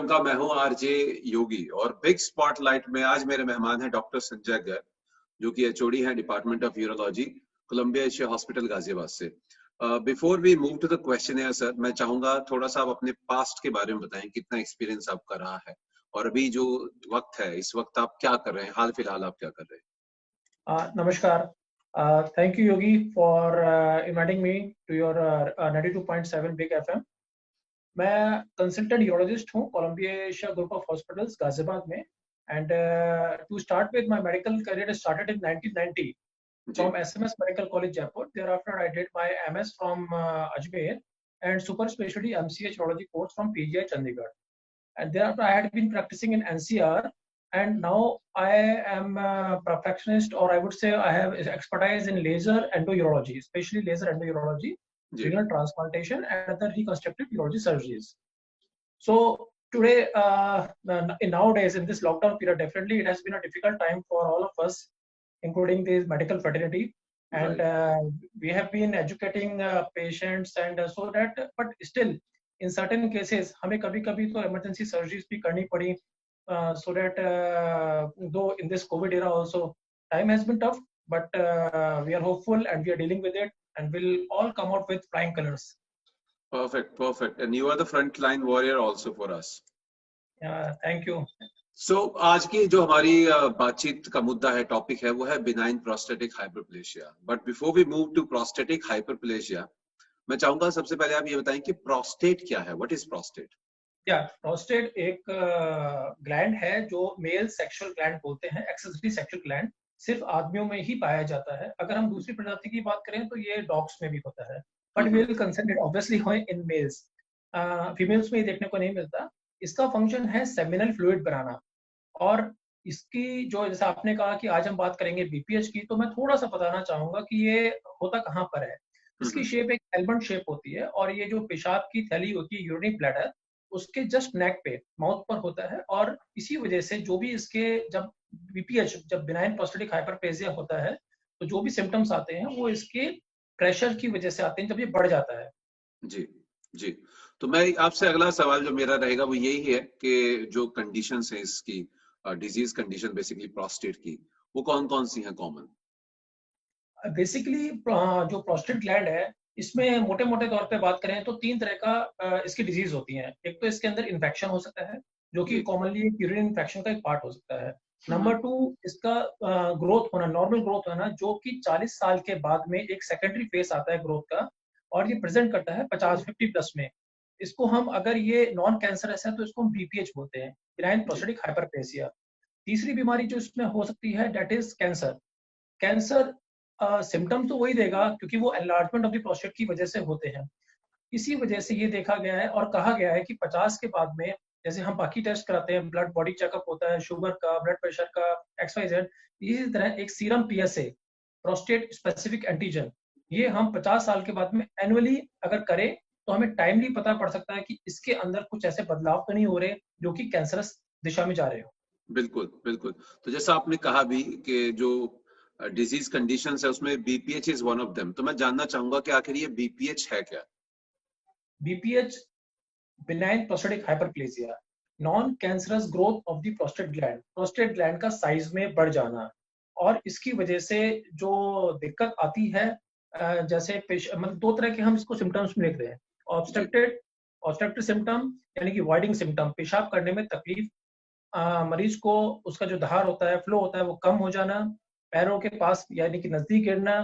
कार्यक्रम का मैं हूं आरजे योगी और बिग स्पॉटलाइट में आज मेरे मेहमान हैं डॉक्टर संजय गर्ग, जो कि एचओडी हैं department of urology, Columbia Asia hospital Ghaziabad से। Before we move to the question sir, मैं चाहूंगा थोड़ा सा आप अपने पास्ट के बारे में बताएं, कितना एक्सपीरियंस आपका रहा है और अभी जो वक्त है इस वक्त आप क्या कर रहे हैं, हाल फिलहाल आप क्या कर रहे हैं? नमस्कार। Thank you Yogi for inviting me to your 92.7 big FM. मैं कंसल्टेंट यूरोलॉजिस्ट हूँ Columbia Asia group of hospitals Ghaziabad में। And to start with my medical career started in 1990 from SMS Medical College Jaipur. Thereafter I did my MS from Ajmer and super specialty MCH urology course from PGI Chandigarh. And thereafter I had been practicing in NCR, and now I am a perfectionist, or I would say I have expertise in laser endourology, especially laser endourology, renal transplantation and other reconstructive urology surgeries. So today, nowadays in this lockdown period, definitely it has been a difficult time for all of us, including the medical fraternity, and we have been educating patients and so that, but still in certain cases हमें कभी-कभी तो emergency surgeries भी करनी पड़ी, so that though in this COVID era also time has been tough, but we are hopeful and we are dealing with it and we'll all come out with flying colors. Perfect. And you are the frontline warrior also for us. Thank you. So, आज की जो हमारी बातचीत का मुद्दा है, topic है, वो है benign prostatic hyperplasia. But before we move to prostatic hyperplasia, मैं चाहूंगा सबसे पहले आप ये बताएं कि प्रोस्टेट क्या है, व्हाट इज प्रोस्टेट? प्रोस्टेट एक ग्लैंड है जो मेल सेक्सुअल ग्लैंड बोलते हैं, एक्सेसरी सेक्सुअल ग्लैंड, सिर्फ आदमियों में ही पाया जाता है। अगर हम दूसरी प्रजाति की बात करें तो ये डॉग्स में भी होता है, but we will consider obviously in males. Females में ये देखने को नहीं मिलता। इसका फंक्शन है सेमिनल फ्लूइड बनाना, और इसकी जो, जैसे आपने कहा कि आज हम बात करेंगे बीपीएच की, तो मैं थोड़ा सा बताना चाहूंगा कि ये होता कहाँ पर है। इसकी शेप एक एल्मंड शेप होती है, और ये जो पेशाब की थैली होती है, यूरिनरी ब्लैडर, उसके जस्ट नेक पे, माउथ पर होता है। और इसी वजह से जो भी इसके, जब बीपीएच, जब बिनाइन प्रोस्टेटिक हाइपरप्लेजिया होता है, तो जो भी सिम्टम्स आते हैं वो इसके प्रेशर की वजह से आते हैं, जब ये बढ़ जाता है। जी जी। तो मैं आपसे अगला सवाल जो मेरा रहेगा वो यही है कि जो कंडीशंस है इसकी, डिजीज कंडीशन बेसिकली प्रोस्टेट की, वो कौन कौन सी हैं कॉमन? बेसिकली जो प्रोस्टेट ग्लैंड है, इसमें मोटे मोटे तौर पे बात करें तो 3 तरह का इसकी डिजीज होती है। एक तो इसके अंदर इन्फेक्शन हो सकता है, जो कि कॉमनली यूरिन इन्फेक्शन का एक पार्ट हो सकता है। नंबर 2, इसका ग्रोथ होना, नॉर्मल ग्रोथ होना, जो कि 40 साल के बाद में एक सेकेंडरी फेस आता है ग्रोथ का, और ये प्रेजेंट करता है 50 प्लस में। इसको हम, अगर ये नॉन कैंसरस है तो इसको हम बीपीएच बोलते हैं, बिनाइन प्रोस्टेटिक हाइपरप्लेजिया। तीसरी बीमारी जो इसमें हो सकती है, that is cancer. Cancer symptom तो वही देगा, क्योंकि वो एनलार्जमेंट ऑफ द प्रोस्टेट की वजह से होते हैं। इसी वजह से ये देखा गया है और कहा गया है कि 50 के बाद में, जैसे हम बाकी टेस्ट कराते हैं, ब्लड बॉडी चेकअप होता है, शुगर का, ब्लड प्रेशर का, XYZ, इसी तरह एक serum PSA, prostate specific antigen, ये हम 50 साल के बाद में एनुअली अगर करें तो हमें टाइमली पता पड़ सकता है कि इसके अंदर कुछ ऐसे बदलाव तो नहीं हो रहे जो कि कैंसरस दिशा में जा रहे हो। बिल्कुल बिल्कुल। तो जैसा आपने कहा भी कि जो डिजीज कंडीशंस है उसमें BPH is one of them, तो मैं जानना चाहूंगा कि आखिर ये बीपीएच है क्या? BPH, benign prostatic hyperplasia, non cancerous growth of the prostate gland का साइज में बढ़ जाना, और इसकी वजह से जो दिक्कत आती है, जैसे मतलब 2 तरह के हम इसको सिम्टम्स में देखते हैं। ऑब्स्ट्रक्टिव सिम्टम यानी कि वाइडिंग सिम्टम, पेशाब करने में तकलीफ, मरीज को उसका जो धार होता है, फ्लो होता है, वो कम हो जाना, पैरों के पास यानी कि नजदीक गिरना।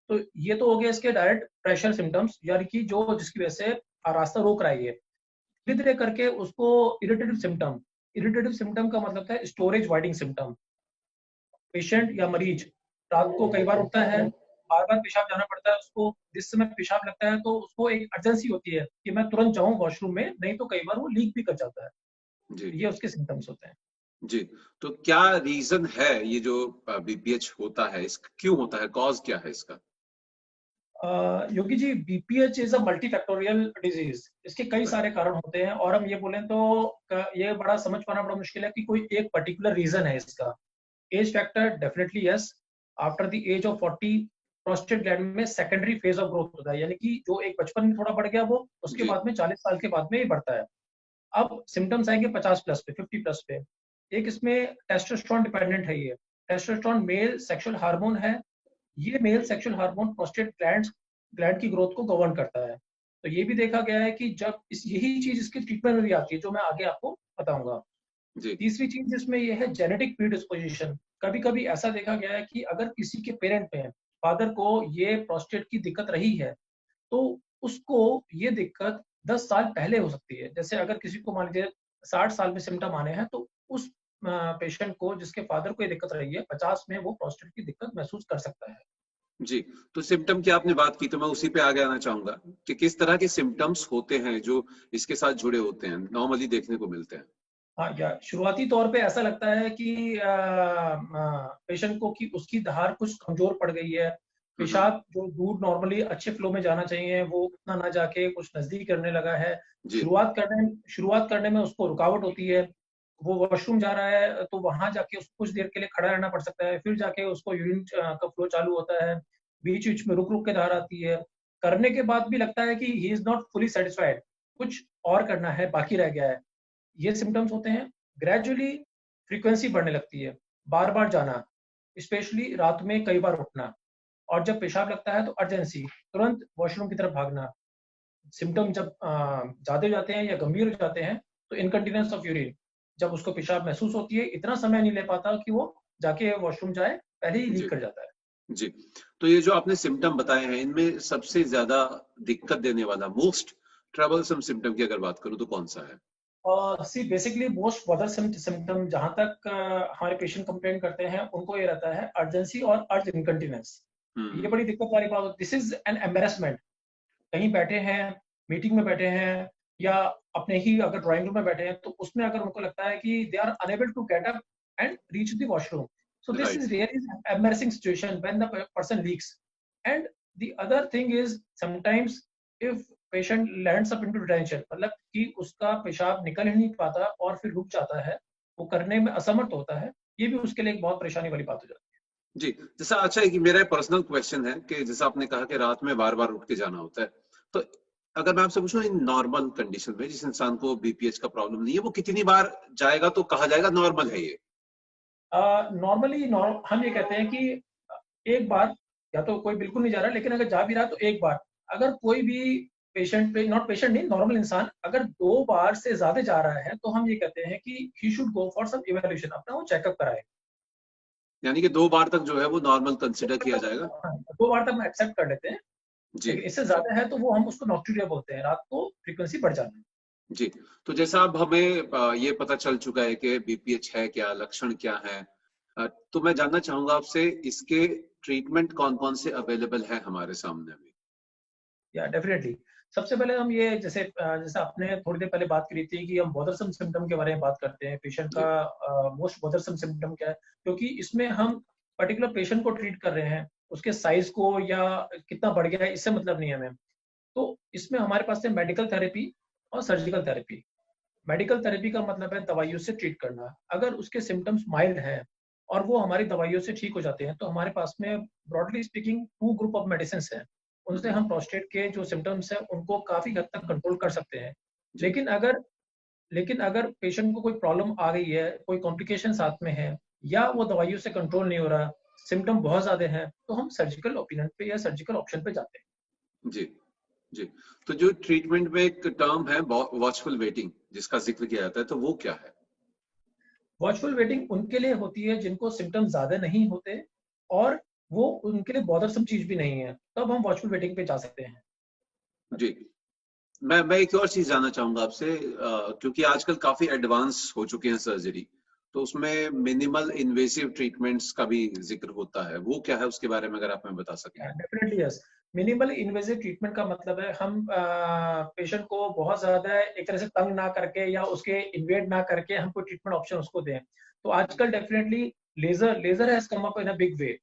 तो ये तो हो गया इसके डायरेक्ट प्रेशर सिम्टम्स, यानी कि जो जिसकी वजह से रास्ता रोक रहा है। ये धीरे धीरे करके उसको इरिटेटिव सिम्टम का मतलब है स्टोरेज वाइडिंग सिम्टम। पेशेंट या मरीज रात को कई बार उठता है, बार बार पेशाब जाना पड़ता है उसको, जिस समय पेशाब लगता है तो उसको एक अर्जेंसी होती है कि मैं तुरंत जाऊं वॉशरूम में, नहीं तो कई बार वो लीक भी कर जाता है। ये उसके सिम्टम्स होते हैं। जी। तो क्या रीजन है ये जो बीपीएच होता है, इसका क्यों होता है, कॉज क्या है इसका? Yogi ji, BPH is a multifactorial disease. इसके कई सारे कारण होते हैं, और हम ये बोलें तो ये बड़ा समझ पाना बड़ा मुश्किल है कि कोई एक पर्टिकुलर रीजन है इसका। Age factor definitely yes. After the age of 40 prostate gland में सेकेंडरी फेज ऑफ ग्रोथ होता है, यानी कि जो एक बचपन में थोड़ा बढ़ गया वो उसके बाद में 40 साल के बाद में ही बढ़ता है। अब सिम्टम्स आएंगे 50 प्लस पे, 50 प्लस पे। एक इसमें टेस्टोस्टेरोन डिपेंडेंट है ये। टेस्टोस्टेरोन मेल सेक्सुअल हार्मोन है। ये male sexual hormone prostate gland की ग्रोथ को गवर्न करता है। तो ये भी देखा गया है कि जब यही चीज इसकी ट्रीटमेंट में भी आती है, जो मैं आगे आपको बताऊंगा। जी तीसरी चीज जिसमें ये है जेनेटिक प्रीडिस्पोजिशन। कभी कभी ऐसा देखा गया है कि अगर किसी के पेरेंट में, फादर को ये प्रोस्टेट की दिक्कत रही है, तो उसको ये दिक्कत 10 साल पहले हो सकती है। जैसे अगर किसी को मान लीजिए 60 साल में सिम्टम आने हैं, तो उस पेशेंट को जिसके फादर को ये दिक्कत रही है, 50 में वो प्रोस्टेट की दिक्कत महसूस कर सकता है। जी। तो सिम्टम की आपने बात की, तो मैं उसी पे आगे आना चाहूंगा कि किस तरह के सिम्टम्स होते हैं जो इसके साथ जुड़े होते हैं, नॉर्मली देखने को मिलते हैं। हाँ, या शुरुआती तौर पे ऐसा लगता है कि पेशेंट को कि उसकी धार कुछ कमजोर पड़ गई है। हम्म। पेशाब जो दूर नॉर्मली अच्छे फ्लो में जाना चाहिए, वो उतना ना जाके कुछ नजदीक करने लगा है। जी शुरुआत करने में उसको रुकावट होती है। वो वॉशरूम जा रहा है तो वहां जाके उसको कुछ देर के लिए खड़ा रहना पड़ सकता है, फिर जाके उसको यूरिन का फ्लो चालू होता है। बीच बीच में रुक रुक के धार आती है। करने के बाद भी लगता है कि he is not fully satisfied, कुछ और करना है, बाकी रह गया है। ये सिम्टम्स होते हैं। ग्रेजुअली फ्रीक्वेंसी बढ़ने लगती है, बार बार जाना, स्पेशली रात में कई बार उठना, और जब पेशाब लगता है तो अर्जेंसी, तुरंत वॉशरूम की तरफ भागना। सिम्टम जब ज्यादा हो जाते हैं या गंभीर हो जाते हैं, तो इनकंटिनेंस ऑफ यूरिन, जब उसको पेशाब महसूस होती है, इतना समय नहीं ले पाता कि वो जाके वॉशरूम जाए, पहले ही जी लीक कर जाता है। जी। तो ये जो आपने सिम्टम बताए हैं, इनमें सबसे ज्यादा दिक्कत देने वाला, मोस्ट ट्रबलसम सिम्टम की अगर बात करूं तो कौन सा है? See basically most bothersome symptom जहां तक हमारे पेशेंट कंप्लेन करते हैं, उनको ये रहता है अर्जेंसी और अर्ज इनकंटिनेंस। ये हम्म। बड़ी दिक्कत वाली बात होती है। This is an embarrassment. कहीं बैठे हैं, मीटिंग में बैठे हैं, या अपने ही अगर ड्राइंग रूम में बैठे हैं, तो उसमें अगर उनको लगता है कि they are unable to get up and reach the washroom, so this right. is really embarrassing situation when the person leaks. And the other thing is sometimes if patient lands up into detention, मतलब कि उसका पेशाब निकल ही नहीं पाता और फिर रुक जाता है, वो करने में असमर्थ होता है, ये भी उसके लिए एक बहुत परेशानी वाली बात हो जाती जी। जैसा अच्छा है कि मेरा पर्सनल क्वेश्चन है कि जैसा आपने कहा कि रात में बार बार उठ के जाना होता है, तो अगर मैं आपसे पूछूं इन नॉर्मल कंडीशन में, जिस इंसान को बीपीएच का प्रॉब्लम नहीं है, वो कितनी बार जाएगा तो कहा जाएगा नॉर्मल है ये? है। नॉर्मली हम ये कहते हैं कि एक बार, या तो कोई बिल्कुल नहीं जा रहा, लेकिन अगर जा भी रहा तो एक बार। अगर कोई भी पेशेंट पे, नॉट पेशेंट नहीं, नॉर्मल इंसान अगर 2 बार से ज्यादा जा रहा है, तो हम ये कहते हैं कि he should go for some evaluation, अपना वो चेकअप कराए। यानी कि 2 बार तक जो है वो नॉर्मल कंसिडर किया जाएगा? हाँ, 2 बार तक हम एक्सेप्ट कर लेते हैं। जी लेकिन इससे ज्यादा है तो वो हम उसको नॉक्टूरिया बोलते हैं, रात को फ्रीक्वेंसी बढ़ जाना। जी। तो जैसा अब हमें ये पता चल चुका है कि बीपीएच है क्या, लक्षण क्या है, तो मैं जानना चाहूंगा आपसे इसके ट्रीटमेंट कौन कौन से अवेलेबल है हमारे सामने अभी? या डेफिनेटली। सबसे पहले हम ये, जैसे आपने थोड़ी देर पहले बात करी थी कि हम बॉदरसम सिम्टम के बारे में बात करते हैं, पेशेंट जी का मोस्ट बॉदरसम सिम्टम क्या है, क्योंकि इसमें हम पर्टिकुलर पेशेंट को ट्रीट कर रहे हैं, उसके साइज को या कितना बढ़ गया है, इससे मतलब नहीं है हमें। तो इसमें हमारे पास है मेडिकल थेरेपी और सर्जिकल थेरेपी। मेडिकल थेरेपी का मतलब है दवाइयों से ट्रीट करना। अगर उसके सिम्टम्स माइल्ड हैं और वो हमारी दवाइयों से ठीक हो जाते हैं, तो हमारे पास में broadly speaking 2 group of medicine हैं। उनसे हम्म, हम प्रोस्टेट के जो सिम्टम्स हैं उनको काफी हद तक कंट्रोल कर सकते हैं। जी लेकिन अगर लेकिन अगर पेशेंट को कोई प्रॉब्लम आ गई है, कोई कॉम्प्लिकेशन साथ में है, या वो दवाइयों से कंट्रोल नहीं हो रहा, सिम्टम बहुत ज्यादा हैं, तो हम सर्जिकल ओपिनियन पे या सर्जिकल ऑप्शन पे जाते हैं। जी जी। तो जो ट्रीटमेंट में एक टर्म है वॉचफुल वेटिंग जिसका जिक्र किया जाता है, तो वो क्या है? वॉचफुल वेटिंग उनके लिए होती है जिनको सिम्टम ज्यादा नहीं होते, और वो उनके लिए बॉदरसम चीज भी नहीं है, तब हम वॉचफुल वेटिंग पे जा सकते हैं। जी। मैं एक और चीज जानना चाहूंगा आपसे, क्योंकि आजकल काफी एडवांस हो चुके हैं सर्जरी, तो उसमें मिनिमल इन्वेसिव ट्रीटमेंट्स का भी जिक्र होता है, वो क्या है उसके बारे में अगर आप हमें बता सकें? Definitely yes. Minimal invasive treatment का मतलब है हम पेशेंट को बहुत ज्यादा एक तरह से तंग ना करके या उसके इन्वेड ना करके हम कोई ट्रीटमेंट ऑप्शन उसको दें। तो आजकल definitely laser laser has come up in a big way.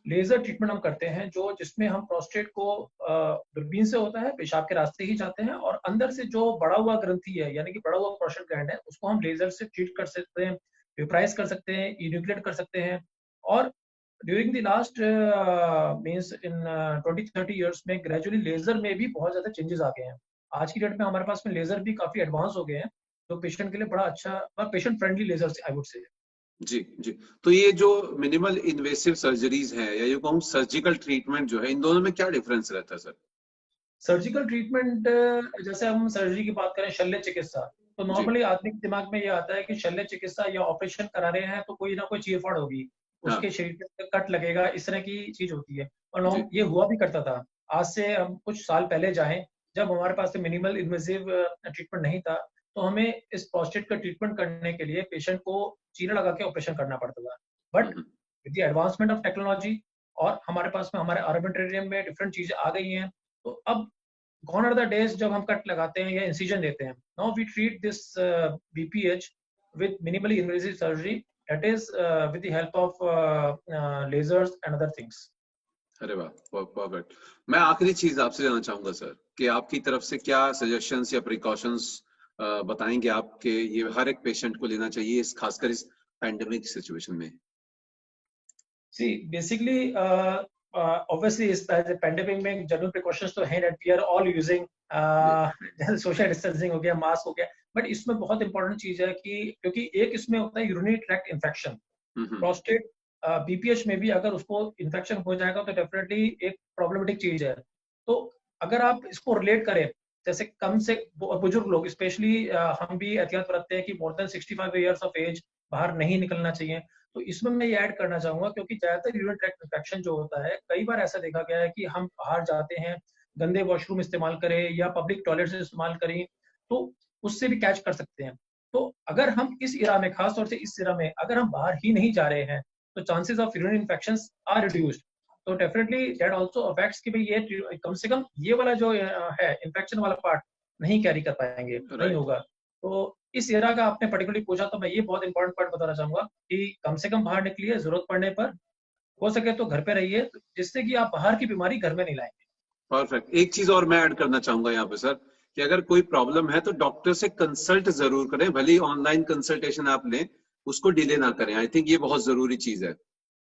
Laser treatment हम करते हैं, जो जिसमें हम प्रोस्टेट को दूरबीन से होता है, पेशाब के रास्ते ही जाते हैं, और अंदर से जो बड़ा हुआ ग्रंथि है, यानी कि बड़ा हुआ प्रोस्टेट ग्लैंड है, उसको हम लेजर से ट्रीट कर सकते हैं, वेपराइज कर सकते हैं, इन्यूक्लेट कर सकते हैं। और during the last means in 20-30 years में ग्रेजुअली लेजर में भी बहुत ज्यादा चेंजेस आ गए हैं। आज की डेट में हमारे पास में लेजर भी काफी एडवांस हो गए हैं, जो पेशेंट के लिए बड़ा अच्छा, patient friendly laser I would say. जी जी। तो ये जो मिनिमल इन्वेसिव सर्जरीज हैं या ये कहूँ सर्जिकल ट्रीटमेंट जो है, इन दोनों में क्या डिफरेंस रहता है सर? सर्जिकल ट्रीटमेंट, जैसे हम सर्जरी की बात करें, शल्य चिकित्सा, तो नॉर्मली आदमी के दिमाग में ये आता है कि शल्य चिकित्सा या ऑपरेशन करा रहे हैं तो कोई ना कोई चीरफाड़ होगी, उसके शरीर पे कट लगेगा, इस तरह की चीज होती है। और ये हुआ भी करता था। आज से हम कुछ साल पहले जाएं, जब हमारे पास मिनिमल इन्वेसिव ट्रीटमेंट नहीं था, तो हमें इस प्रोस्टेट का ट्रीटमेंट करने के लिए पेशेंट को चीरा लगा के ऑपरेशन करना पड़ता था। But with the advancement of technology और हमारे पास में हमारे आर्मेंटेरियम में डिफरेंट चीजें आ गई हैं, तो अब गॉन आर द डेज जब हम कट लगाते हैं या इंसिजन देते हैं। Now we treat this BPH with minimally invasive surgery, that is with the help of lasers and other things. अरे वाह, परफेक्ट। मैं आखिरी चीज आपसे जानना चाहूंगा सर कि आपकी तरफ से क्या सजेशंस या प्रिकॉशंस बताएंगे आप कि ये हर एक पेशेंट को लेना चाहिए, इस खासकर इस पैंडेमिक सिचुएशन में? सी बेसिकली obviously इस पैंडेमिक में जनरल प्रिकॉशंस तो हैं, we are all using social distancing हो गया, मास्क हो गया, बट इसमें बहुत इंपॉर्टेंट चीज है कि क्योंकि एक इसमें होता है urinary tract infection, prostate BPH में भी अगर उसको इन्फेक्शन हो जाएगा तो डेफिनेटली एक प्रॉब्लमेटिक चीज है। तो अगर आप इसको रिलेट करें, जैसे कम से बुजुर्ग लोग स्पेशली, हम भी एहतियात बरतते हैं कि more than 65 years of age बाहर नहीं निकलना चाहिए। तो इसमें मैं ये ऐड करना चाहूंगा, क्योंकि ज्यादातर यूरिनरी ट्रैक्ट इन्फेक्शन जो होता है, कई बार ऐसा देखा गया है कि हम बाहर जाते हैं, गंदे वॉशरूम इस्तेमाल करें या पब्लिक टॉयलेट से इस्तेमाल करें, तो उससे भी कैच कर सकते हैं। तो अगर हम इस इरा में, खासतौर से इस इरा में अगर हम बाहर ही नहीं जा रहे हैं, तो chances of urinary infections are reduced. तो डेफिनेटली दैट आल्सो अफेक्ट्स कि भाई ये कम से कम ये वाला जो है इन्फेक्शन वाला पार्ट नहीं कैरी कर पाएंगे, नहीं होगा। तो इस एरा का आपने पर्टिकुलरली पूछा, तो मैं ये बहुत इंपॉर्टेंट पॉइंट बताना चाहूंगा कि कम से कम बाहर निकलिए, जरूरत पड़ने पर, हो सके तो घर पे रहिए, जिससे कि आप बाहर की बीमारी घर में नहीं लाएंगे। परफेक्ट। एक चीज और मैं ऐड करना चाहूंगा यहाँ पे सर, कि अगर कोई प्रॉब्लम है तो डॉक्टर से कंसल्ट जरूर करें, भले ही ऑनलाइन कंसल्टेशन आप लें, उसको डिले ना करें। आई थिंक ये बहुत जरूरी चीज है।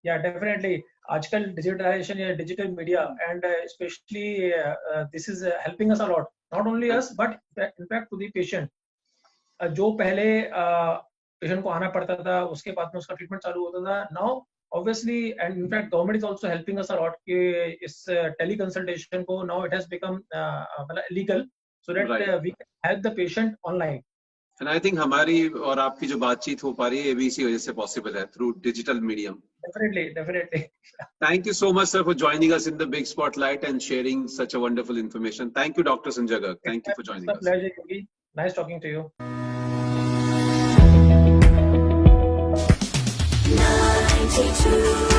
या डेफिनेटली आजकल डिजिटलाइजेशन या digital media and specially this is helping us a lot, not only us but in fact to the patient. जो पहले पेशेंट को आना पड़ता था, उसके बाद में उसका ट्रीटमेंट चालू होता था, now obviously and in fact government is also helping us a lot कि इस टेली कंसल्टेशन को नाउ इट हैज बिकम मतलब legal, so that we can help the patient online. And I think हमारी और आपकी जो बातचीत हो पा रही है, ये भी इसी वजह से पॉसिबल है, through digital medium. Definitely. Thank you so much, sir, for joining us in the big spotlight and sharing such a wonderful information. Thank you, Dr. Sanjay Garg. Thank you for joining us. It's a pleasure, Yogi. Nice talking to you. 92